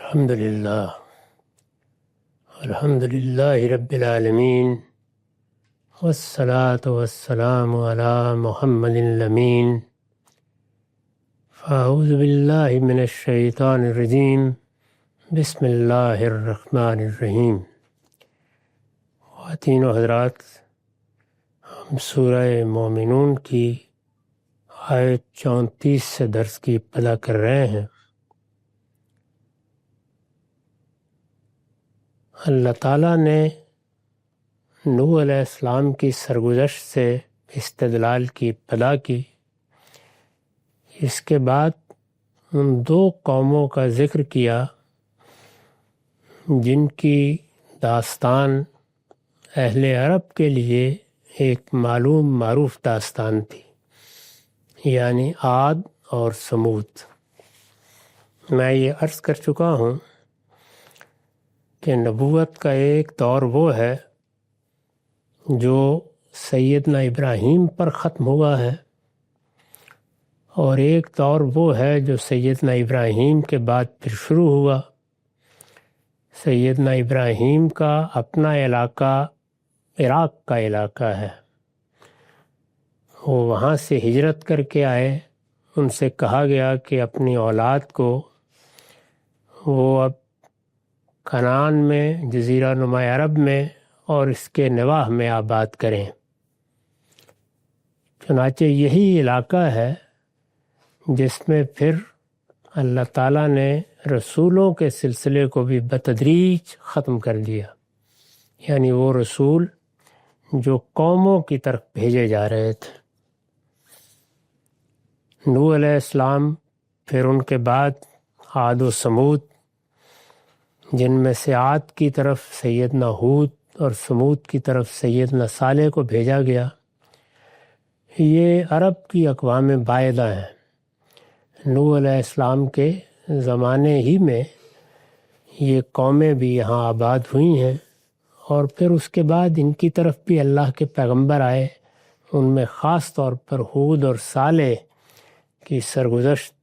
الحمد للہ رب العالمین والصلاة والسلام علی محمد الامین فاعوذ باللہ من الشیطان الرجیم بسم اللہ الرحمن الرحیم۔ خواتین و حضرات، ہم سورہ مومنون کی آیت 34 سے درس کی ابتدا کر رہے ہیں۔ اللہ تعالیٰ نے نوح علیہ السلام کی سرگزشت سے استدلال کی ابتدا کی۔ اس کے بعد ان دو قوموں کا ذکر کیا جن کی داستان اہل عرب کے لیے ایک معروف داستان تھی، یعنی عاد اور ثمود۔ میں یہ عرض کر چکا ہوں کہ نبوت کا ایک دور وہ ہے جو سیدنا ابراہیم پر ختم ہوا ہے، اور ایک دور وہ ہے جو سیدنا ابراہیم کے بعد پھر شروع ہوا۔ سیدنا ابراہیم کا اپنا علاقہ عراق کا علاقہ ہے، وہ وہاں سے ہجرت کر کے آئے۔ ان سے کہا گیا کہ اپنی اولاد کو وہ اب کنعان میں، جزیرہ نما عرب میں اور اس کے نواح میں آباد کریں۔ چنانچہ یہی علاقہ ہے جس میں پھر اللہ تعالیٰ نے رسولوں کے سلسلے کو بھی بتدریج ختم کر دیا، یعنی وہ رسول جو قوموں کی طرف بھیجے جا رہے تھے۔ نوح علیہ السلام، پھر ان کے بعد عاد و ثمود، جن میں سے عاد کی طرف سیدنا ہود اور ثمود کی طرف سیدنا صالح کو بھیجا گیا۔ یہ عرب کی اقوام بعیدہ ہیں۔ نوح علیہ السلام کے زمانے ہی میں یہ قومیں بھی یہاں آباد ہوئی ہیں، اور پھر اس کے بعد ان کی طرف بھی اللہ کے پیغمبر آئے۔ ان میں خاص طور پر ہود اور صالح کی سرگزشت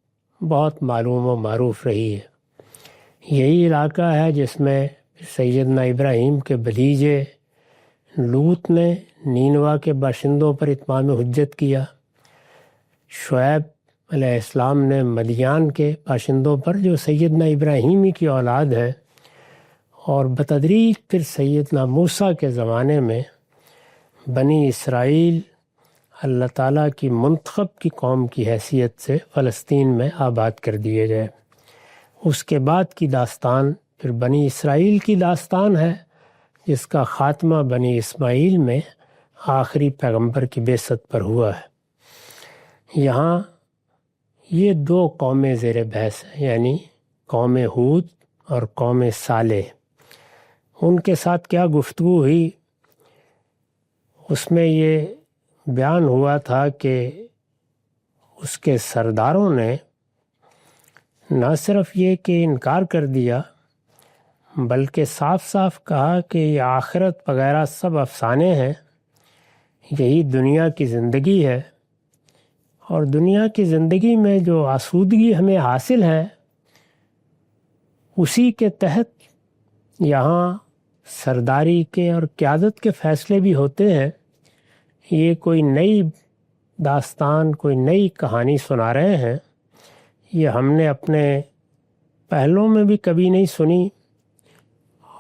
بہت معلوم و معروف رہی ہے۔ یہی علاقہ ہے جس میں سیدنا ابراہیم کے بھتیجے لوط نے نینوا کے باشندوں پر اتمام حجت کیا۔ شعیب علیہ السلام نے مدیان کے باشندوں پر، جو سیدنا ابراہیمی کی اولاد ہے، اور بتدریج پھر سیدنا موسیٰ کے زمانے میں بنی اسرائیل اللہ تعالیٰ کی منتخب کی قوم کی حیثیت سے فلسطین میں آباد کر دیے گئے۔ اس کے بعد کی داستان پھر بنی اسرائیل کی داستان ہے، جس کا خاتمہ بنی اسماعیل میں آخری پیغمبر کی بعثت پر ہوا ہے۔ یہاں یہ دو قومیں زیر بحث ہیں، یعنی قوم ہود اور قوم صالح۔ ان کے ساتھ کیا گفتگو ہوئی، اس میں یہ بیان ہوا تھا کہ اس کے سرداروں نے نہ صرف یہ کہ انکار کر دیا، بلکہ صاف صاف کہا کہ یہ آخرت وغیرہ سب افسانے ہیں، یہی دنیا کی زندگی ہے، اور دنیا کی زندگی میں جو آسودگی ہمیں حاصل ہے اسی کے تحت یہاں سرداری کے اور قیادت کے فیصلے بھی ہوتے ہیں۔ یہ کوئی نئی داستان، کوئی نئی کہانی سنا رہے ہیں، یہ ہم نے اپنے پہلوں میں بھی کبھی نہیں سنی،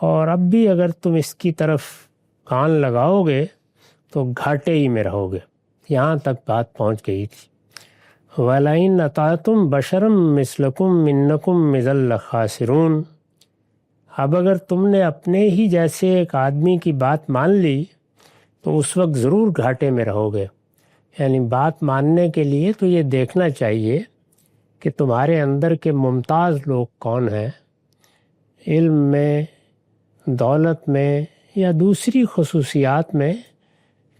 اور اب بھی اگر تم اس کی طرف کان لگاؤ گے تو گھاٹے ہی میں رہو گے۔ یہاں تک بات پہنچ گئی تھی۔ وَلَئِنْ أَطَعْتُمْ بَشَرًا مِثْلَكُمْ إِنَّكُمْ إِذًا لَخَاسِرُونَ۔ اب اگر تم نے اپنے ہی جیسے ایک آدمی کی بات مان لی تو اس وقت ضرور گھاٹے میں رہو گے۔ یعنی بات ماننے کے لیے تو یہ دیکھنا چاہیے کہ تمہارے اندر کے ممتاز لوگ کون ہیں، علم میں، دولت میں یا دوسری خصوصیات میں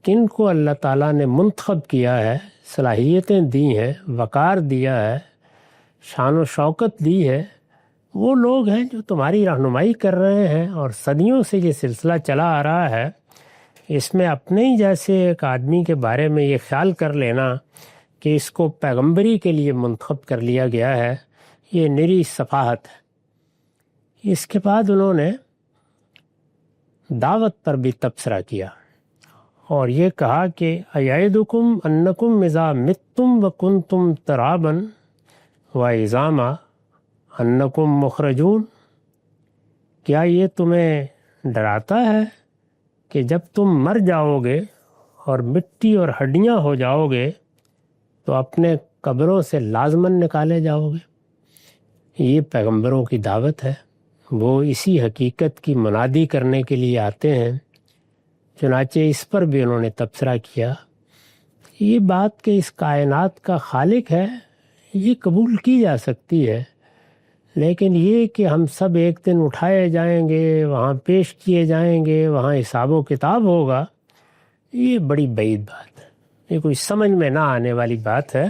کن کو اللہ تعالیٰ نے منتخب کیا ہے، صلاحیتیں دی ہیں، وقار دیا ہے، شان و شوکت دی ہے۔ وہ لوگ ہیں جو تمہاری رہنمائی کر رہے ہیں، اور صدیوں سے یہ سلسلہ چلا آ رہا ہے۔ اس میں اپنے ہی جیسے ایک آدمی کے بارے میں یہ خیال کر لینا کہ اس کو پیغمبری کے لیے منتخب کر لیا گیا ہے، یہ نری سفاہت ہے۔ اس کے بعد انہوں نے دعوت پر بھی تبصرہ کیا اور یہ کہا کہ ایعدکم انکم اذا متم وکنتم ترابا وعظاما انکم مخرجون، کیا یہ تمہیں ڈراتا ہے کہ جب تم مر جاؤ گے اور مٹی اور ہڈیاں ہو جاؤ گے تو اپنے قبروں سے لازماً نکالے جاؤ گے؟ یہ پیغمبروں کی دعوت ہے، وہ اسی حقیقت کی منادی کرنے کے لیے آتے ہیں۔ چنانچہ اس پر بھی انہوں نے تبصرہ کیا۔ یہ بات کہ اس کائنات کا خالق ہے یہ قبول کی جا سکتی ہے، لیکن یہ کہ ہم سب ایک دن اٹھائے جائیں گے، وہاں پیش کیے جائیں گے، وہاں حساب و کتاب ہوگا، یہ بڑی بعید بات ہے، یہ کوئی سمجھ میں نہ آنے والی بات ہے۔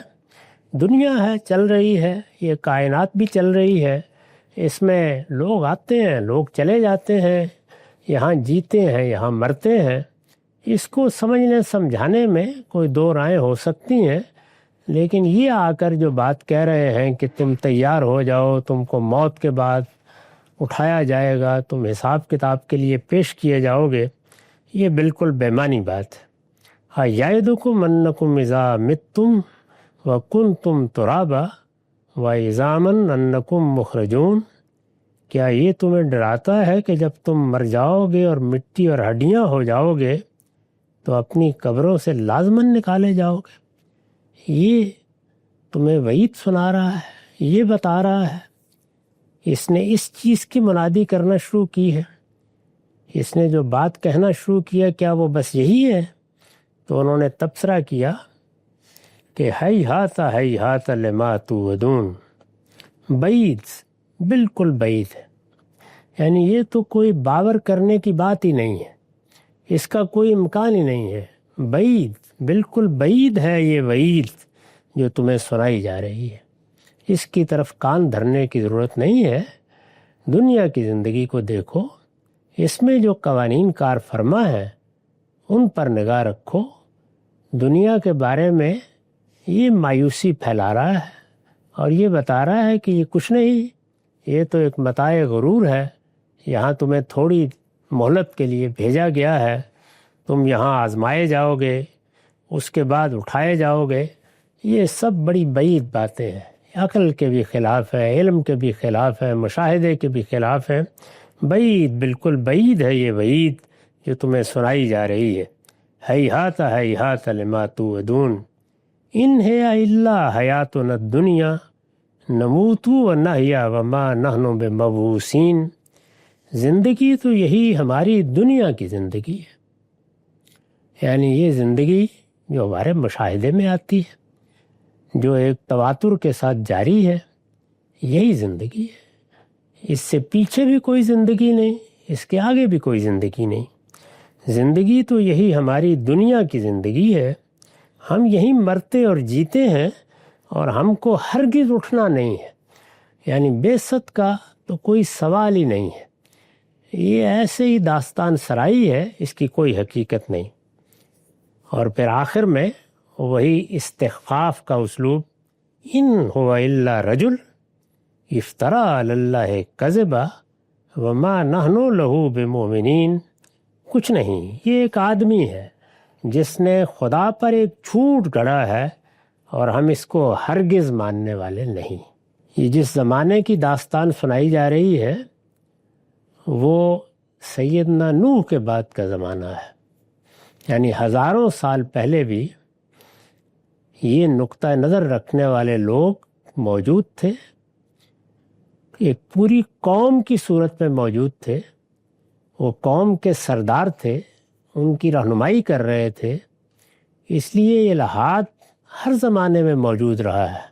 دنیا ہے، چل رہی ہے، یہ کائنات بھی چل رہی ہے، اس میں لوگ آتے ہیں، لوگ چلے جاتے ہیں، یہاں جیتے ہیں، یہاں مرتے ہیں۔ اس کو سمجھنے سمجھانے میں کوئی دو رائیں ہو سکتی ہیں، لیکن یہ آ کر جو بات کہہ رہے ہیں کہ تم تیار ہو جاؤ، تم کو موت کے بعد اٹھایا جائے گا، تم حساب کتاب کے لیے پیش کیے جاؤ گے، یہ بالکل بے معنی بات ہے۔ یعدکم انکم اذا متم وکنتم ترابا وعظاما انکم مخرجون، کیا یہ تمہیں ڈراتا ہے کہ جب تم مر جاؤ گے اور مٹی اور ہڈیاں ہو جاؤ گے تو اپنی قبروں سے لازماً نکالے جاؤ گے؟ یہ تمہیں وعید سنا رہا ہے، یہ بتا رہا ہے۔ اس نے اس چیز کی منادی کرنا شروع کی ہے، اس نے جو بات کہنا شروع کیا، کیا وہ بس یہی ہے؟ تو انہوں نے تبصرہ کیا کہ ہیہات ہیہات لما توعدون، بعید، بالکل بعید ہے، یعنی یہ تو کوئی باور کرنے کی بات ہی نہیں ہے، اس کا کوئی امکان ہی نہیں ہے، بعید، بالکل بعید ہے یہ وعید جو تمہیں سنائی جا رہی ہے۔ اس کی طرف کان دھرنے کی ضرورت نہیں ہے۔ دنیا کی زندگی کو دیکھو، اس میں جو قوانین کار فرما ہیں ان پر نگاہ رکھو۔ دنیا کے بارے میں یہ مایوسی پھیلا رہا ہے اور یہ بتا رہا ہے کہ یہ کچھ نہیں، یہ تو ایک متاع غرور ہے، یہاں تمہیں تھوڑی مہلت کے لیے بھیجا گیا ہے، تم یہاں آزمائے جاؤ گے، اس کے بعد اٹھائے جاؤ گے۔ یہ سب بڑی بعید باتیں ہیں، عقل کے بھی خلاف ہے، علم کے بھی خلاف ہے، مشاہدے کے بھی خلاف ہے، بعید، بالکل بعید ہے یہ وعید جو تمہیں سنائی جا رہی ہے۔ ہیہات ہیہات لما توعدون ان ہی الا حیاتنا الدنیا نموت ونحیا وما نحن بمبعوثین، زندگی تو یہی ہماری دنیا کی زندگی ہے، یعنی یہ زندگی جو ہمارے مشاہدے میں آتی ہے، جو ایک تواتر کے ساتھ جاری ہے، یہی زندگی ہے۔ اس سے پیچھے بھی کوئی زندگی نہیں، اس کے آگے بھی کوئی زندگی نہیں۔ زندگی تو یہی ہماری دنیا کی زندگی ہے، ہم یہیں مرتے اور جیتے ہیں اور ہم کو ہرگز اٹھنا نہیں ہے، یعنی بعثت کا تو کوئی سوال ہی نہیں ہے۔ یہ ایسے ہی داستان سرائی ہے، اس کی کوئی حقیقت نہیں۔ اور پھر آخر میں وہی استخفاف کا اسلوب، ان هو الا رجل افترى علی اللہ کذبا وما نحن له بمؤمنین، کچھ نہیں، یہ ایک آدمی ہے جس نے خدا پر ایک جھوٹ گڑھا ہے اور ہم اس کو ہرگز ماننے والے نہیں۔ یہ جس زمانے کی داستان سنائی جا رہی ہے وہ سیدنا نوح کے بعد کا زمانہ ہے، یعنی ہزاروں سال پہلے بھی یہ نقطہ نظر رکھنے والے لوگ موجود تھے، ایک پوری قوم کی صورت میں موجود تھے، وہ قوم کے سردار تھے، ان کی رہنمائی کر رہے تھے، اس لیے یہ لحاظ ہر زمانے میں موجود رہا ہے،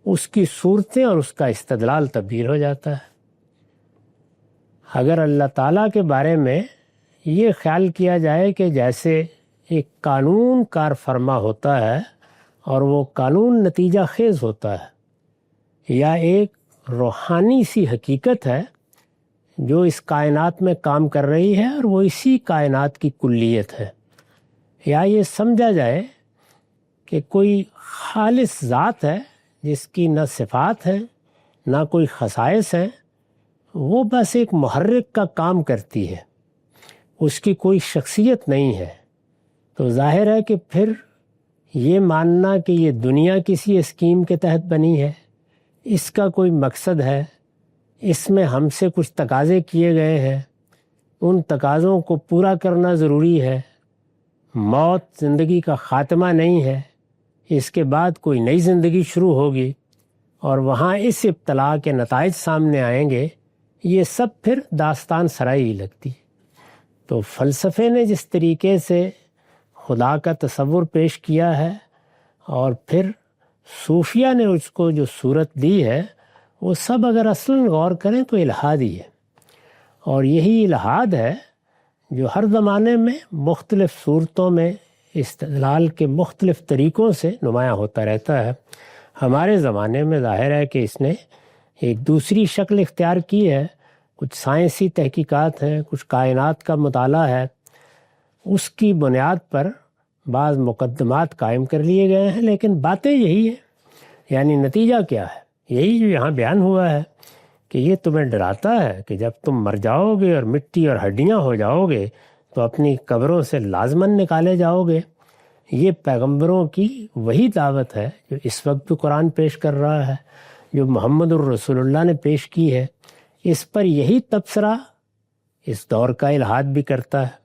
اس کی صورتیں اور اس کا استدلال تبدیل ہو جاتا ہے۔ اگر اللہ تعالیٰ کے بارے میں یہ خیال کیا جائے کہ جیسے ایک قانون کار فرما ہوتا ہے اور وہ قانون نتیجہ خیز ہوتا ہے، یا ایک روحانی سی حقیقت ہے جو اس کائنات میں کام کر رہی ہے اور وہ اسی کائنات کی کلیت ہے، یا یہ سمجھا جائے کہ کوئی خالص ذات ہے جس کی نہ صفات ہیں نہ کوئی خصائص ہیں، وہ بس ایک محرک کا کام کرتی ہے، اس کی کوئی شخصیت نہیں ہے، تو ظاہر ہے کہ پھر یہ ماننا کہ یہ دنیا کسی اسکیم کے تحت بنی ہے، اس کا کوئی مقصد ہے، اس میں ہم سے کچھ تقاضے کیے گئے ہیں، ان تقاضوں کو پورا کرنا ضروری ہے، موت زندگی کا خاتمہ نہیں ہے، اس کے بعد کوئی نئی زندگی شروع ہوگی اور وہاں اس ابتلاء کے نتائج سامنے آئیں گے، یہ سب پھر داستان سرائی ہی لگتی۔ تو فلسفے نے جس طریقے سے خدا کا تصور پیش کیا ہے اور پھر صوفیہ نے اس کو جو صورت دی ہے، وہ سب اگر اصلاً غور کریں تو الحاد ہی ہے، اور یہی الحاد ہے جو ہر زمانے میں مختلف صورتوں میں استدلال کے مختلف طریقوں سے نمایاں ہوتا رہتا ہے۔ ہمارے زمانے میں ظاہر ہے کہ اس نے ایک دوسری شکل اختیار کی ہے، کچھ سائنسی تحقیقات ہیں، کچھ کائنات کا مطالعہ ہے، اس کی بنیاد پر بعض مقدمات قائم کر لیے گئے ہیں، لیکن باتیں یہی ہیں۔ یعنی نتیجہ کیا ہے؟ یہی جو یہاں بیان ہوا ہے کہ یہ تمہیں ڈراتا ہے کہ جب تم مر جاؤ گے اور مٹی اور ہڈیاں ہو جاؤ گے تو اپنی قبروں سے لازماً نکالے جاؤ گے۔ یہ پیغمبروں کی وہی دعوت ہے جو اس وقت بھی قرآن پیش کر رہا ہے، جو محمد الرسول اللہ نے پیش کی ہے۔ اس پر یہی تبصرہ اس دور کا الحاد بھی کرتا ہے۔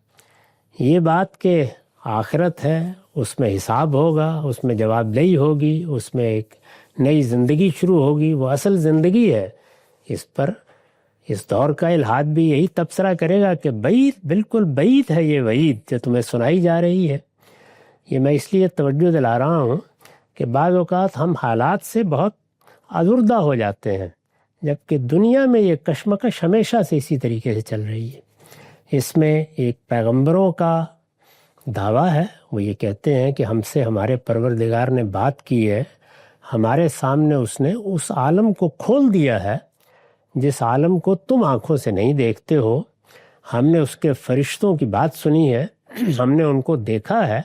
یہ بات کہ آخرت ہے، اس میں حساب ہوگا، اس میں جواب دہی ہوگی، اس میں ایک نئی زندگی شروع ہوگی، وہ اصل زندگی ہے، اس پر اس دور کا الحاد بھی یہی تبصرہ کرے گا کہ بعید، بالکل بعید ہے یہ وعید جو تمہیں سنائی جا رہی ہے۔ یہ میں اس لیے توجہ دلا رہا ہوں کہ بعض اوقات ہم حالات سے بہت آزردہ ہو جاتے ہیں، جبکہ دنیا میں یہ کشمکش ہمیشہ سے اسی طریقے سے چل رہی ہے۔ اس میں ایک پیغمبروں کا دعویٰ ہے، وہ یہ کہتے ہیں کہ ہم سے ہمارے پروردگار نے بات کی ہے، ہمارے سامنے اس نے اس عالم کو کھول دیا ہے جس عالم کو تم آنکھوں سے نہیں دیکھتے ہو۔ ہم نے اس کے فرشتوں کی بات سنی ہے، ہم نے ان کو دیکھا ہے،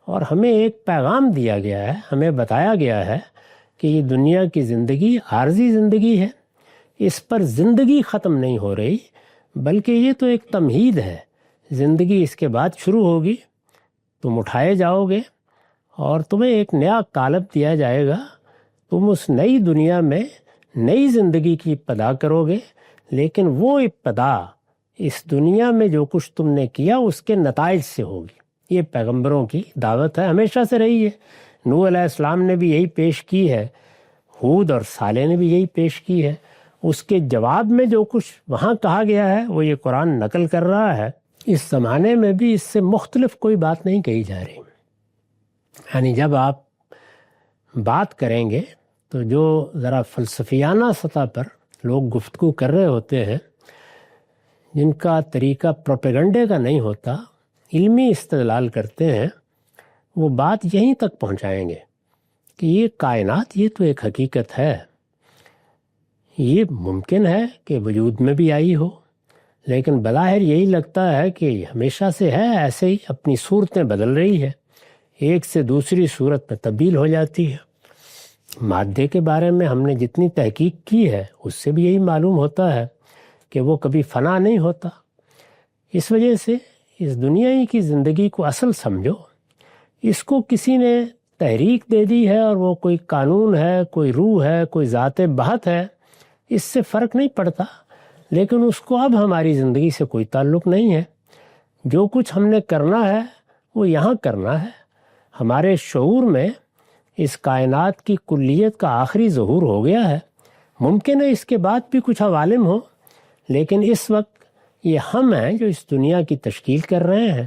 اور ہمیں ایک پیغام دیا گیا ہے، ہمیں بتایا گیا ہے کہ یہ دنیا کی زندگی عارضی زندگی ہے، اس پر زندگی ختم نہیں ہو رہی، بلکہ یہ تو ایک تمہید ہے، زندگی اس کے بعد شروع ہوگی، تم اٹھائے جاؤ گے اور تمہیں ایک نیا قالب دیا جائے گا، تم اس نئی دنیا میں نئی زندگی کی ابتدا کرو گے، لیکن وہ ابتدا اس دنیا میں جو کچھ تم نے کیا اس کے نتائج سے ہوگی۔ یہ پیغمبروں کی دعوت ہے، ہمیشہ سے رہی ہے۔ نوح علیہ السلام نے بھی یہی پیش کی ہے، ہود اور صالح نے بھی یہی پیش کی ہے۔ اس کے جواب میں جو کچھ وہاں کہا گیا ہے وہ یہ قرآن نقل کر رہا ہے۔ اس زمانے میں بھی اس سے مختلف کوئی بات نہیں کہی جا رہی۔ یعنی جب آپ بات کریں گے تو جو ذرا فلسفیانہ سطح پر لوگ گفتگو کر رہے ہوتے ہیں، جن کا طریقہ پروپیگنڈے کا نہیں ہوتا، علمی استدلال کرتے ہیں، وہ بات یہیں تک پہنچائیں گے کہ یہ کائنات یہ تو ایک حقیقت ہے، یہ ممکن ہے کہ وجود میں بھی آئی ہو، لیکن بظاہر یہی لگتا ہے کہ ہمیشہ سے ہے، ایسے ہی اپنی صورتیں بدل رہی ہے، ایک سے دوسری صورت میں تبدیل ہو جاتی ہے۔ مادے کے بارے میں ہم نے جتنی تحقیق کی ہے اس سے بھی یہی معلوم ہوتا ہے کہ وہ کبھی فنا نہیں ہوتا۔ اس وجہ سے اس دنیا کی زندگی کو اصل سمجھو، اس کو کسی نے تحریک دے دی ہے اور وہ کوئی قانون ہے، کوئی روح ہے، کوئی ذات بہت ہے، اس سے فرق نہیں پڑتا، لیکن اس کو اب ہماری زندگی سے کوئی تعلق نہیں ہے۔ جو کچھ ہم نے کرنا ہے وہ یہاں کرنا ہے۔ ہمارے شعور میں اس کائنات کی کلیت کا آخری ظہور ہو گیا ہے، ممکن ہے اس کے بعد بھی کچھ عوالم ہوں، لیکن اس وقت یہ ہم ہیں جو اس دنیا کی تشکیل کر رہے ہیں،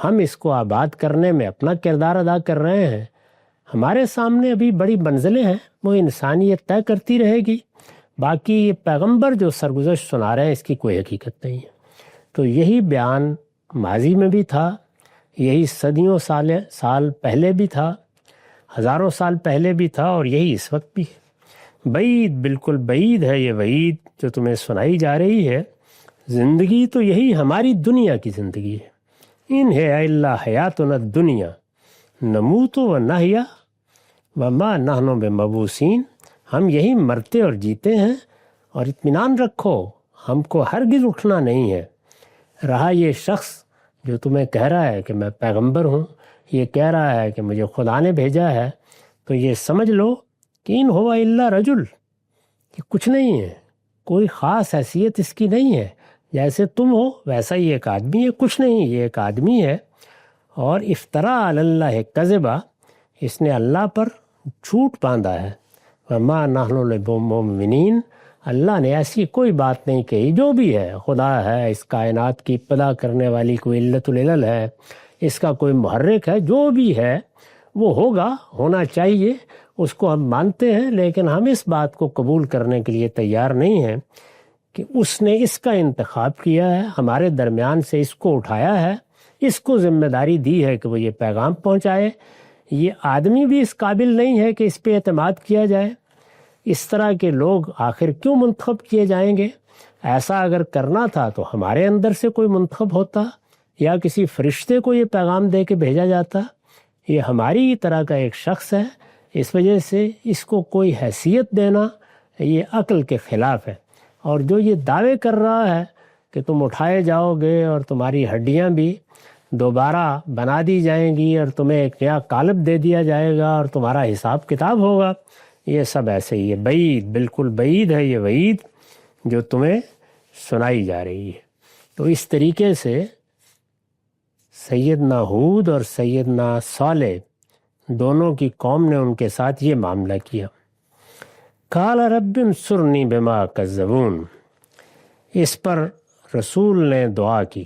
ہم اس کو آباد کرنے میں اپنا کردار ادا کر رہے ہیں۔ ہمارے سامنے ابھی بڑی منزلیں ہیں، وہ انسانیت طے کرتی رہے گی، باقی یہ پیغمبر جو سرگزشت سنا رہے ہیں اس کی کوئی حقیقت نہیں ہے۔ تو یہی بیان ماضی میں بھی تھا، یہی صدیوں سال پہلے بھی تھا، ہزاروں سال پہلے بھی تھا، اور یہی اس وقت بھی ہے۔ بعید، بالکل بعید ہے یہ وعید جو تمہیں سنائی جا رہی ہے۔ زندگی تو یہی ہماری دنیا کی زندگی ہے۔ ان ہے الا حیاتنا الدنیا نموت و نحیا وما نحن بمبعوثین، ہم یہی مرتے اور جیتے ہیں، اور اطمینان رکھو ہم کو ہرگز اٹھنا نہیں ہے۔ رہا یہ شخص جو تمہیں کہہ رہا ہے کہ میں پیغمبر ہوں، یہ کہہ رہا ہے کہ مجھے خدا نے بھیجا ہے، تو یہ سمجھ لو کہ ان ہوا الا رجل، کہ کچھ نہیں ہے، کوئی خاص حیثیت اس کی نہیں ہے، جیسے تم ہو ویسا ہی ایک آدمی ہے، کچھ نہیں، یہ ایک آدمی ہے۔ اور افترا علی اللہ کذبا، اس نے اللہ پر جھوٹ باندھا ہے۔ وما نحن بمؤمنین، اللہ نے ایسی کوئی بات نہیں کہی۔ جو بھی ہے، خدا ہے، اس کائنات کی ابتدا کرنے والی کوئی علت العلل ہے، اس کا کوئی محرک ہے، جو بھی ہے وہ ہوگا، ہونا چاہیے، اس کو ہم مانتے ہیں، لیکن ہم اس بات کو قبول کرنے کے لیے تیار نہیں ہیں کہ اس نے اس کا انتخاب کیا ہے، ہمارے درمیان سے اس کو اٹھایا ہے، اس کو ذمہ داری دی ہے کہ وہ یہ پیغام پہنچائے۔ یہ آدمی بھی اس قابل نہیں ہے کہ اس پہ اعتماد کیا جائے۔ اس طرح کے لوگ آخر کیوں منتخب کیے جائیں گے؟ ایسا اگر کرنا تھا تو ہمارے اندر سے کوئی منتخب ہوتا، یا کسی فرشتے کو یہ پیغام دے کے بھیجا جاتا۔ یہ ہماری طرح کا ایک شخص ہے، اس وجہ سے اس کو کوئی حیثیت دینا یہ عقل کے خلاف ہے۔ اور جو یہ دعوے کر رہا ہے کہ تم اٹھائے جاؤ گے اور تمہاری ہڈیاں بھی دوبارہ بنا دی جائیں گی اور تمہیں ایک نیا قالب دے دیا جائے گا اور تمہارا حساب کتاب ہوگا، یہ سب ایسے ہی ہے۔ بعید، بالکل بعید ہے یہ وعید جو تمہیں سنائی جا رہی ہے۔ تو اس طریقے سے سیدنا ہود اور سیدنا صالح دونوں کی قوم نے ان کے ساتھ یہ معاملہ کیا۔ قال رب انصرنی بما کذبون، اس پر رسول نے دعا کی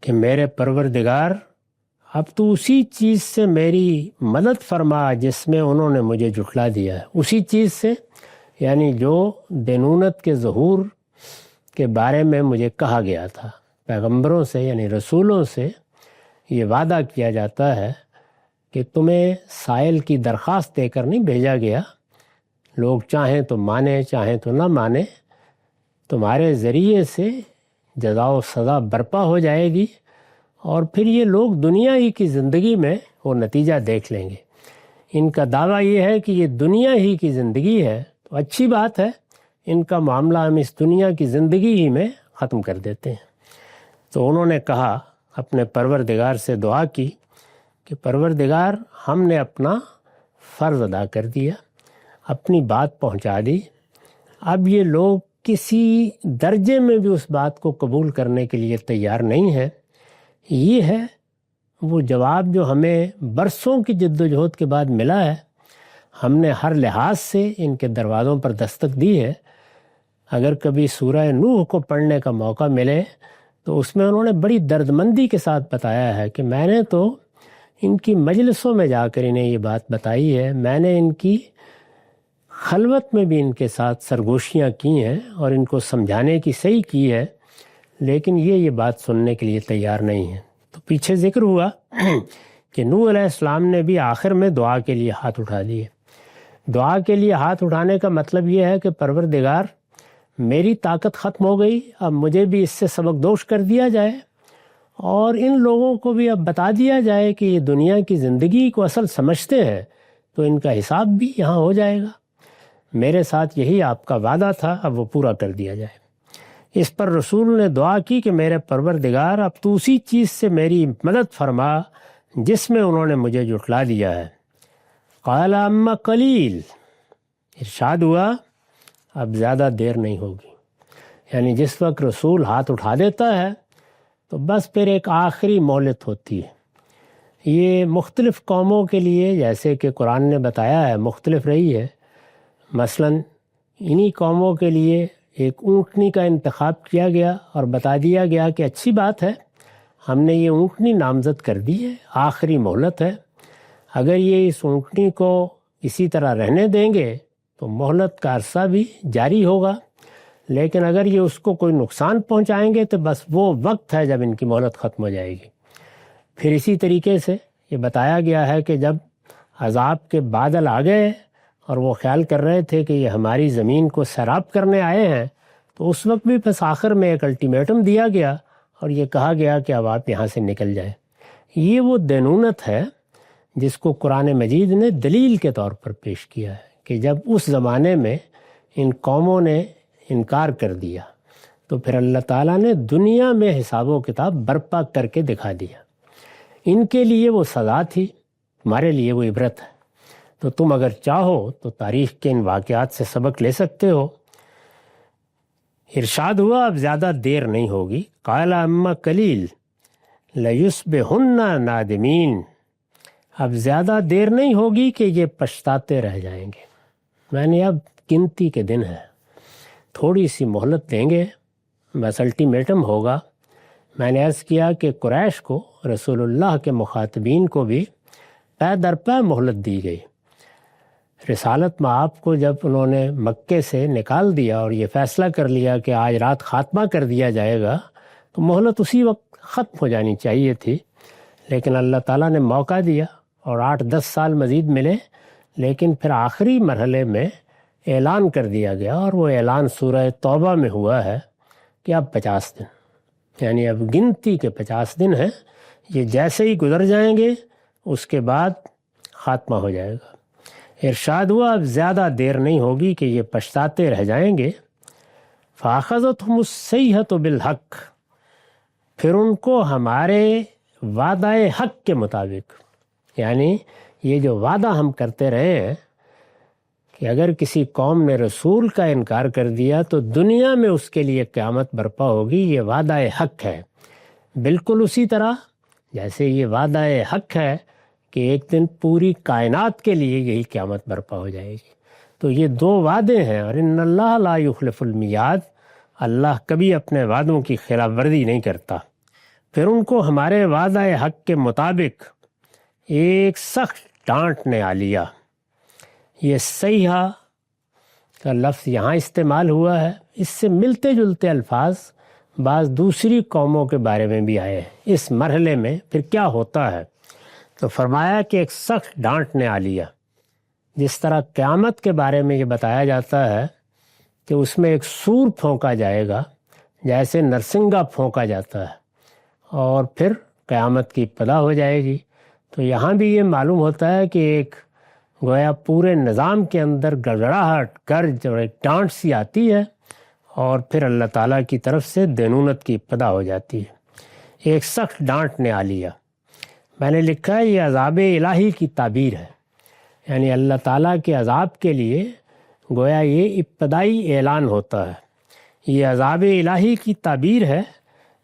کہ میرے پروردگار اب تو اسی چیز سے میری مدد فرما جس میں انہوں نے مجھے جھٹلا دیا ہے۔ اسی چیز سے یعنی جو دینونت کے ظہور کے بارے میں مجھے کہا گیا تھا، پیغمبروں سے یعنی رسولوں سے یہ وعدہ کیا جاتا ہے کہ تمہیں سائل کی درخواست دے کر نہیں بھیجا گیا، لوگ چاہیں تو مانیں چاہیں تو نہ مانیں، تمہارے ذریعے سے جزا و سزا برپا ہو جائے گی، اور پھر یہ لوگ دنیا ہی کی زندگی میں وہ نتیجہ دیکھ لیں گے۔ ان کا دعویٰ یہ ہے کہ یہ دنیا ہی کی زندگی ہے، تو اچھی بات ہے، ان کا معاملہ ہم اس دنیا کی زندگی ہی میں ختم کر دیتے ہیں۔ تو انہوں نے کہا، اپنے پروردگار سے دعا کی کہ پروردگار ہم نے اپنا فرض ادا کر دیا، اپنی بات پہنچا دی، اب یہ لوگ کسی درجے میں بھی اس بات کو قبول کرنے کے لیے تیار نہیں ہے۔ یہ ہے وہ جواب جو ہمیں برسوں کی جد و جہد کے بعد ملا ہے۔ ہم نے ہر لحاظ سے ان کے دروازوں پر دستک دی ہے۔ اگر کبھی سورہ نوح کو پڑھنے کا موقع ملے تو اس میں انہوں نے بڑی دردمندی کے ساتھ بتایا ہے کہ میں نے تو ان کی مجلسوں میں جا کر انہیں یہ بات بتائی ہے، میں نے ان کی خلوت میں بھی ان کے ساتھ سرگوشیاں کی ہیں اور ان کو سمجھانے کی صحیح کی ہے، لیکن یہ بات سننے کے لیے تیار نہیں ہے۔ تو پیچھے ذکر ہوا کہ نوح علیہ السلام نے بھی آخر میں دعا کے لیے ہاتھ اٹھا دیے۔ دعا کے لیے ہاتھ اٹھانے کا مطلب یہ ہے کہ پروردگار میری طاقت ختم ہو گئی، اب مجھے بھی اس سے سبق دوش کر دیا جائے، اور ان لوگوں کو بھی اب بتا دیا جائے کہ یہ دنیا کی زندگی کو اصل سمجھتے ہیں تو ان کا حساب بھی یہاں ہو جائے گا۔ میرے ساتھ یہی آپ کا وعدہ تھا، اب وہ پورا کر دیا جائے۔ اس پر رسول نے دعا کی کہ میرے پروردگار اب تو اسی چیز سے میری مدد فرما جس میں انہوں نے مجھے جھٹلا دیا ہے۔ قال اما قلیل، ارشاد ہوا اب زیادہ دیر نہیں ہوگی، یعنی جس وقت رسول ہاتھ اٹھا دیتا ہے تو بس پھر ایک آخری مہلت ہوتی ہے۔ یہ مختلف قوموں کے لیے جیسے کہ قرآن نے بتایا ہے مختلف رہی ہے۔ مثلا انہی قوموں کے لیے ایک اونٹنی کا انتخاب کیا گیا اور بتا دیا گیا کہ اچھی بات ہے، ہم نے یہ اونٹنی نامزد کر دی ہے، آخری مہلت ہے، اگر یہ اس اونٹنی کو اسی طرح رہنے دیں گے تو مہلت کا عرصہ بھی جاری ہوگا، لیکن اگر یہ اس کو کوئی نقصان پہنچائیں گے تو بس وہ وقت ہے جب ان کی مہلت ختم ہو جائے گی۔ پھر اسی طریقے سے یہ بتایا گیا ہے کہ جب عذاب کے بادل آ گئے اور وہ خیال کر رہے تھے کہ یہ ہماری زمین کو سیراب کرنے آئے ہیں، تو اس وقت بھی بس آخر میں ایک الٹیمیٹم دیا گیا اور یہ کہا گیا کہ اب آپ یہاں سے نکل جائیں۔ یہ وہ دینونت ہے جس کو قرآن مجید نے دلیل کے طور پر پیش کیا ہے کہ جب اس زمانے میں ان قوموں نے انکار کر دیا تو پھر اللہ تعالیٰ نے دنیا میں حساب و کتاب برپا کر کے دکھا دیا۔ ان کے لیے وہ سزا تھی، ہمارے لیے وہ عبرت ہے۔ تو تم اگر چاہو تو تاریخ کے ان واقعات سے سبق لے سکتے ہو۔ ارشاد ہوا اب زیادہ دیر نہیں ہوگی، قال اما قلیل لیصبحن نادمین، اب زیادہ دیر نہیں ہوگی کہ یہ پچھتاتے رہ جائیں گے، یعنی اب گنتی کے دن ہیں، تھوڑی سی مہلت دیں گے، بس الٹیمیٹم ہوگا۔ میں نے عرض کیا کہ قریش کو، رسول اللہ کے مخاطبین کو بھی پے در پے مہلت دی گئی۔ رسالت مآب کو جب انہوں نے مکے سے نکال دیا اور یہ فیصلہ کر لیا کہ آج رات خاتمہ کر دیا جائے گا، تو مہلت اسی وقت ختم ہو جانی چاہیے تھی، لیکن اللہ تعالیٰ نے موقع دیا اور 8-10 سال مزید ملے، لیکن پھر آخری مرحلے میں اعلان کر دیا گیا، اور وہ اعلان سورہ توبہ میں ہوا ہے کہ اب 50 دن، یعنی اب گنتی کے 50 دن ہیں، یہ جیسے ہی گزر جائیں گے اس کے بعد خاتمہ ہو جائے گا۔ ارشاد ہوا اب زیادہ دیر نہیں ہوگی کہ یہ پچھتاتے رہ جائیں گے۔ فَأَخَذَتْهُمُ الصَّيْحَةُ بِالْحَقِّ، پھر ان کو ہمارے وعدہ حق کے مطابق، یعنی یہ جو وعدہ ہم کرتے رہے ہیں کہ اگر کسی قوم نے رسول کا انکار کر دیا تو دنیا میں اس کے لیے قیامت برپا ہوگی، یہ وعدہ حق ہے، بالکل اسی طرح جیسے یہ وعدہ حق ہے کہ ایک دن پوری کائنات کے لیے یہی قیامت برپا ہو جائے گی۔ تو یہ دو وعدے ہیں، اور ان اللہ لا یخلف المیعاد، اللہ کبھی اپنے وعدوں کی خلاف ورزی نہیں کرتا۔ پھر ان کو ہمارے وعدہ حق کے مطابق ایک سخت ڈانٹ نے آ لیا۔ یہ صیحہ کا لفظ یہاں استعمال ہوا ہے، اس سے ملتے جلتے الفاظ بعض دوسری قوموں کے بارے میں بھی آئے ہیں۔ اس مرحلے میں پھر کیا ہوتا ہے تو فرمایا کہ ایک سخت ڈانٹ نے آ لیا۔ جس طرح قیامت کے بارے میں یہ بتایا جاتا ہے کہ اس میں ایک سور پھونکا جائے گا، جیسے نرسنگا پھونکا جاتا ہے، اور پھر قیامت کی ابتدا ہو جائے گی۔ تو یہاں بھی یہ معلوم ہوتا ہے کہ ایک گویا پورے نظام کے اندر گڑگڑاہٹ، گرج اور ایک ڈانٹ سی آتی ہے، اور پھر اللہ تعالیٰ کی طرف سے دینونت کی ابتدا ہو جاتی ہے۔ ایک سخت ڈانٹ نے آ لیا۔ میں نے لکھا ہے یہ عذاب الہی کی تعبیر ہے، یعنی اللہ تعالیٰ کے عذاب کے لیے گویا یہ ابتدائی اعلان ہوتا ہے۔ یہ عذاب الہی کی تعبیر ہے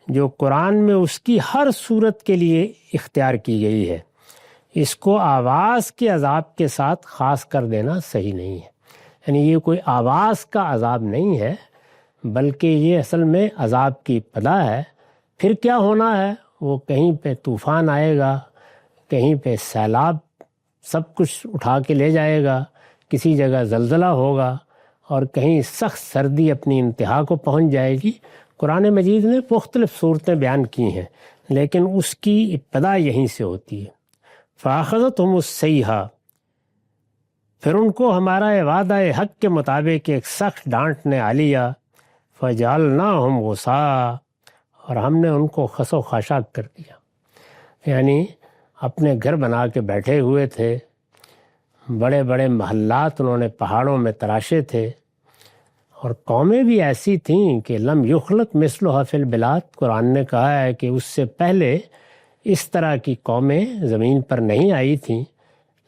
جو قرآن میں اس کی ہر صورت کے لیے اختیار کی گئی ہے۔ اس کو آواز کے عذاب کے ساتھ خاص کر دینا صحیح نہیں ہے، یعنی یہ کوئی آواز کا عذاب نہیں ہے، بلکہ یہ اصل میں عذاب کی ابتدا ہے۔ پھر کیا ہونا ہے، وہ کہیں پہ طوفان آئے گا، کہیں پہ سیلاب سب کچھ اٹھا کے لے جائے گا، کسی جگہ زلزلہ ہوگا، اور کہیں سخت سردی اپنی انتہا کو پہنچ جائے گی۔ قرآن مجید نے مختلف صورتیں بیان کی ہیں، لیکن اس کی ابتدا یہیں سے ہوتی ہے۔ فَأَخَذَتْهُمُ الصَّيْحَةُ، پھر ان کو ہمارا وعدہ حق کے مطابق ایک سخت ڈانٹ نے آ لیا۔ فَجَعَلْنَاهُمْ غُثَاءً، اور ہم نے ان کو خس و خاشاک کر دیا، یعنی اپنے گھر بنا کے بیٹھے ہوئے تھے، بڑے بڑے محلات انہوں نے پہاڑوں میں تراشے تھے، اور قومیں بھی ایسی تھیں کہ لم یخلق مثلها فی البلاد، قرآن نے کہا ہے کہ اس سے پہلے اس طرح کی قومیں زمین پر نہیں آئی تھیں،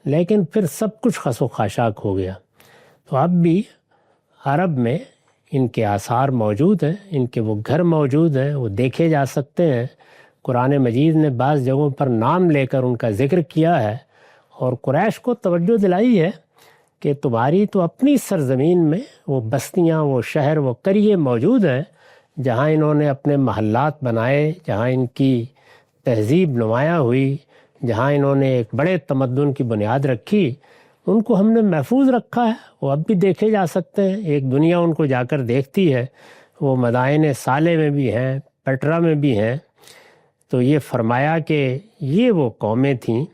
لیکن پھر سب کچھ خس و خاشاک ہو گیا۔ تو اب بھی عرب میں ان کے آثار موجود ہیں، ان کے وہ گھر موجود ہیں، وہ دیکھے جا سکتے ہیں۔ قرآن مجید نے بعض جگہوں پر نام لے کر ان کا ذکر کیا ہے، اور قریش کو توجہ دلائی ہے کہ تمہاری تو اپنی سرزمین میں وہ بستیاں، وہ شہر، وہ قریے موجود ہیں جہاں انہوں نے اپنے محلات بنائے، جہاں ان کی تہذیب نمایاں ہوئی، جہاں انہوں نے ایک بڑے تمدن کی بنیاد رکھی، ان کو ہم نے محفوظ رکھا ہے، وہ اب بھی دیکھے جا سکتے ہیں۔ ایک دنیا ان کو جا کر دیکھتی ہے، وہ مدائن صالح میں بھی ہیں، پٹرا میں بھی ہیں۔ تو یہ فرمایا کہ یہ وہ قومیں تھیں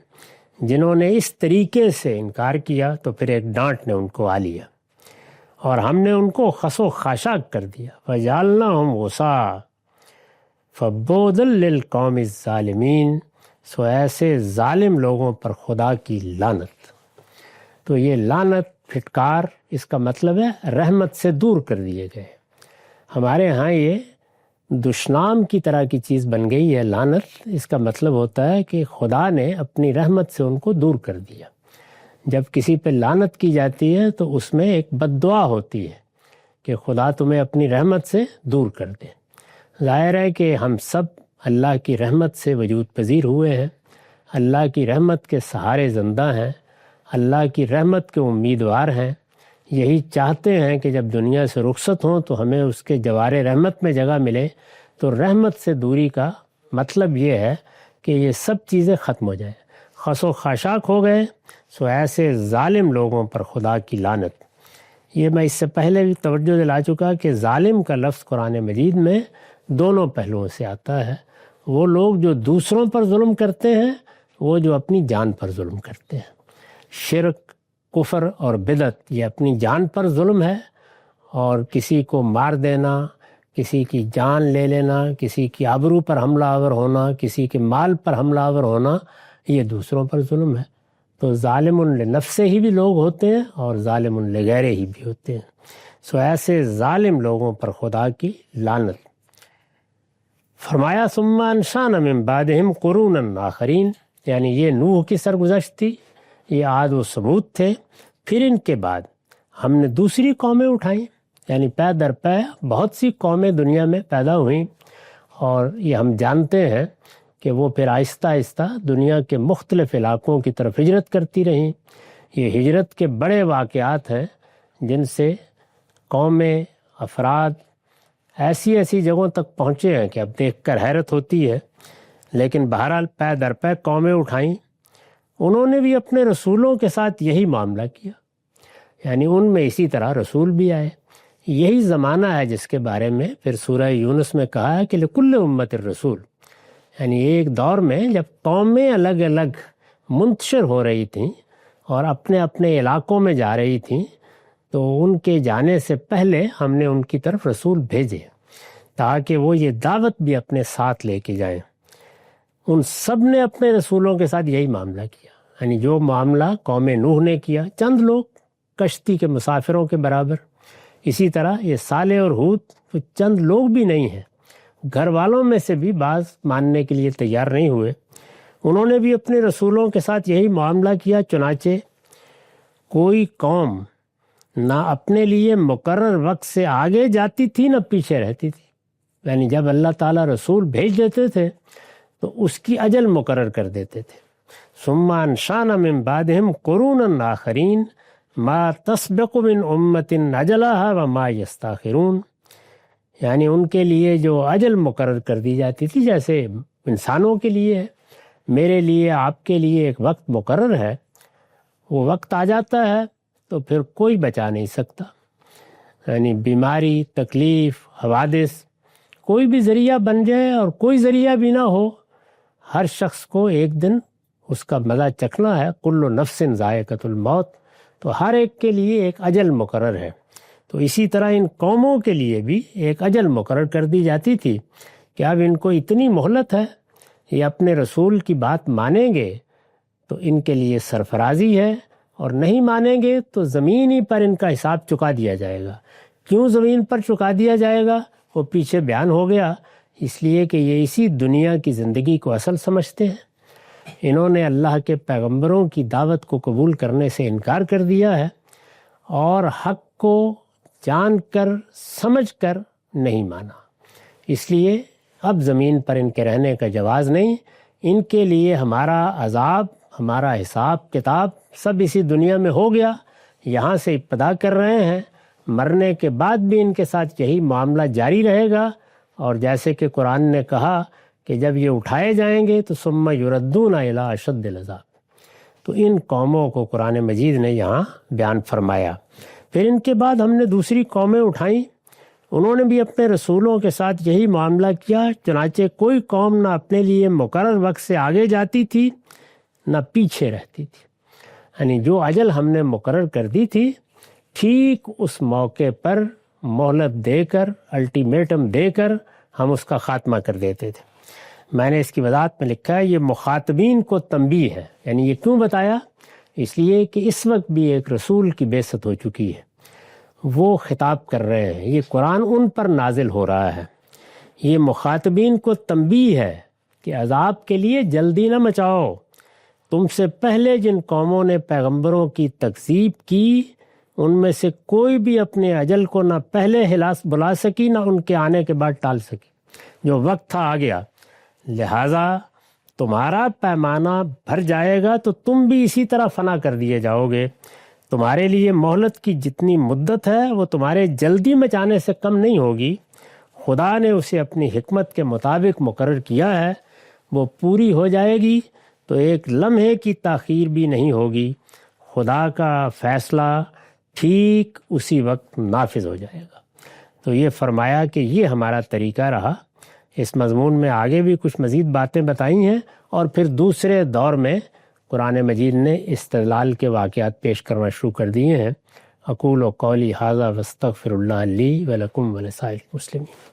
جنہوں نے اس طریقے سے انکار کیا، تو پھر ایک ڈانٹ نے ان کو آ لیا، اور ہم نے ان کو خس و خاشاک کر دیا۔ فَجَعَلْنَاهُمْ غُثَاءً فَبُعْدًا لِلْقَوْمِ الظَّالِمِينَ، سو ایسے ظالم لوگوں پر خدا کی لعنت۔ تو یہ لعنت، پھٹکار، اس کا مطلب ہے رحمت سے دور کر دیے گئے۔ ہمارے ہاں یہ دشنام کی طرح کی چیز بن گئی ہے لعنت۔ اس کا مطلب ہوتا ہے کہ خدا نے اپنی رحمت سے ان کو دور کر دیا۔ جب کسی پہ لعنت کی جاتی ہے تو اس میں ایک بد دعا ہوتی ہے کہ خدا تمہیں اپنی رحمت سے دور کر دے۔ ظاہر ہے کہ ہم سب اللہ کی رحمت سے وجود پذیر ہوئے ہیں، اللہ کی رحمت کے سہارے زندہ ہیں، اللہ کی رحمت کے امیدوار ہیں، یہی چاہتے ہیں کہ جب دنیا سے رخصت ہوں تو ہمیں اس کے جوار رحمت میں جگہ ملے۔ تو رحمت سے دوری کا مطلب یہ ہے کہ یہ سب چیزیں ختم ہو جائیں، خس و خاشاک ہو گئے۔ سو ایسے ظالم لوگوں پر خدا کی لعنت۔ یہ میں اس سے پہلے بھی توجہ دلا چکا کہ ظالم کا لفظ قرآن مجید میں دونوں پہلوؤں سے آتا ہے۔ وہ لوگ جو دوسروں پر ظلم کرتے ہیں، وہ جو اپنی جان پر ظلم کرتے ہیں۔ شرک، کفر اور بدعت یہ اپنی جان پر ظلم ہے، اور کسی کو مار دینا، کسی کی جان لے لینا، کسی کی آبرو پر حملہ آور ہونا، کسی کے مال پر حملہ آور ہونا، یہ دوسروں پر ظلم ہے۔ تو ظالم لنفسہ ہی بھی لوگ ہوتے ہیں اور ظالم لغیرہ ہی بھی ہوتے ہیں۔ سو ایسے ظالم لوگوں پر خدا کی لعنت۔ فرمایا ثم انشأنا من بعدہم قرونا آخرین، یعنی یہ نوح کی سرگزشت تھی، یہ عاد و ثمود تھے، پھر ان کے بعد ہم نے دوسری قومیں اٹھائیں، یعنی پے در پے بہت سی قومیں دنیا میں پیدا ہوئیں، اور یہ ہم جانتے ہیں کہ وہ پھر آہستہ آہستہ دنیا کے مختلف علاقوں کی طرف ہجرت کرتی رہیں۔ یہ ہجرت کے بڑے واقعات ہیں جن سے قومیں، افراد ایسی ایسی جگہوں تک پہنچے ہیں کہ اب دیکھ کر حیرت ہوتی ہے۔ لیکن بہرحال پے در پے قومیں اٹھائیں، انہوں نے بھی اپنے رسولوں کے ساتھ یہی معاملہ کیا، یعنی ان میں اسی طرح رسول بھی آئے۔ یہی زمانہ ہے جس کے بارے میں پھر سورہ یونس میں کہا ہے کہ لکل امت الرسول، یعنی ایک دور میں جب قومیں الگ الگ منتشر ہو رہی تھیں اور اپنے اپنے علاقوں میں جا رہی تھیں، تو ان کے جانے سے پہلے ہم نے ان کی طرف رسول بھیجے تاکہ وہ یہ دعوت بھی اپنے ساتھ لے کے جائیں۔ ان سب نے اپنے رسولوں کے ساتھ یہی معاملہ کیا، یعنی جو معاملہ قوم نوح نے کیا، چند لوگ کشتی کے مسافروں کے برابر، اسی طرح یہ صالح اور ہود چند لوگ بھی نہیں ہیں، گھر والوں میں سے بھی بعض ماننے کے لیے تیار نہیں ہوئے، انہوں نے بھی اپنے رسولوں کے ساتھ یہی معاملہ کیا۔ چنانچہ کوئی قوم نہ اپنے لیے مقرر وقت سے آگے جاتی تھی نہ پیچھے رہتی تھی، یعنی جب اللہ تعالیٰ رسول بھیج دیتے تھے تو اس کی اجل مقرر کر دیتے تھے۔ ثم انشأنا من بعدہم قرونا آخرین ما تسبق من امت اجلها وما یستاخرون، یعنی ان کے لیے جو اجل مقرر کر دی جاتی تھی، جیسے انسانوں کے لیے، میرے لیے، آپ کے لیے ایک وقت مقرر ہے، وہ وقت آ جاتا ہے تو پھر کوئی بچا نہیں سکتا، یعنی بیماری، تکلیف، حوادث، کوئی بھی ذریعہ بن جائے اور کوئی ذریعہ بھی نہ ہو، ہر شخص کو ایک دن اس کا مزہ چکھنا ہے۔ کل نفس ذائقۃ الموت، تو ہر ایک کے لیے ایک اجل مقرر ہے۔ تو اسی طرح ان قوموں کے لیے بھی ایک اجل مقرر کر دی جاتی تھی کہ اب ان کو اتنی مہلت ہے، یہ اپنے رسول کی بات مانیں گے تو ان کے لیے سرفرازی ہے، اور نہیں مانیں گے تو زمین ہی پر ان کا حساب چکا دیا جائے گا۔ کیوں زمین پر چکا دیا جائے گا وہ پیچھے بیان ہو گیا، اس لیے کہ یہ اسی دنیا کی زندگی کو اصل سمجھتے ہیں۔ انہوں نے اللہ کے پیغمبروں کی دعوت کو قبول کرنے سے انکار کر دیا ہے، اور حق کو جان کر سمجھ کر نہیں مانا، اس لیے اب زمین پر ان کے رہنے کا جواز نہیں۔ ان کے لیے ہمارا عذاب، ہمارا حساب کتاب سب اسی دنیا میں ہو گیا، یہاں سے ابتدا کر رہے ہیں، مرنے کے بعد بھی ان کے ساتھ یہی معاملہ جاری رہے گا۔ اور جیسے کہ قرآن نے کہا کہ جب یہ اٹھائے جائیں گے تو ثم یردون الی اشد العذاب، تو ان قوموں کو قرآن مجید نے یہاں بیان فرمایا۔ پھر ان کے بعد ہم نے دوسری قومیں اٹھائیں، انہوں نے بھی اپنے رسولوں کے ساتھ یہی معاملہ کیا۔ چنانچہ کوئی قوم نہ اپنے لیے مقرر وقت سے آگے جاتی تھی نہ پیچھے رہتی تھی، یعنی جو اجل ہم نے مقرر کر دی تھی، ٹھیک اس موقع پر مہلت دے کر، الٹیمیٹم دے کر ہم اس کا خاتمہ کر دیتے تھے۔ میں نے اس کی وضاحت میں لکھا ہے یہ مخاطبین کو تنبیہ ہے، یعنی یہ کیوں بتایا؟ اس لیے کہ اس وقت بھی ایک رسول کی بعثت ہو چکی ہے، وہ خطاب کر رہے ہیں، یہ قرآن ان پر نازل ہو رہا ہے، یہ مخاطبین کو تنبیہ ہے کہ عذاب کے لیے جلدی نہ مچاؤ، تم سے پہلے جن قوموں نے پیغمبروں کی تکذیب کی ان میں سے کوئی بھی اپنے اجل کو نہ پہلے بلا سکی نہ ان کے آنے کے بعد ٹال سکی، جو وقت تھا آ گیا، لہٰذا تمہارا پیمانہ بھر جائے گا تو تم بھی اسی طرح فنا کر دیے جاؤ گے، تمہارے لیے مہلت کی جتنی مدت ہے وہ تمہارے جلدی مچانے سے کم نہیں ہوگی، خدا نے اسے اپنی حکمت کے مطابق مقرر کیا ہے، وہ پوری ہو جائے گی تو ایک لمحے کی تاخیر بھی نہیں ہوگی، خدا کا فیصلہ ٹھیک اسی وقت نافذ ہو جائے گا۔ تو یہ فرمایا کہ یہ ہمارا طریقہ رہا۔ اس مضمون میں آگے بھی کچھ مزید باتیں بتائی ہیں، اور پھر دوسرے دور میں قرآن مجید نے استدلال کے واقعات پیش کرنا شروع کر دیے ہیں۔ اقول و قولی ھذا واستغفر اللہ لی ولکم ولسائر المسلمین۔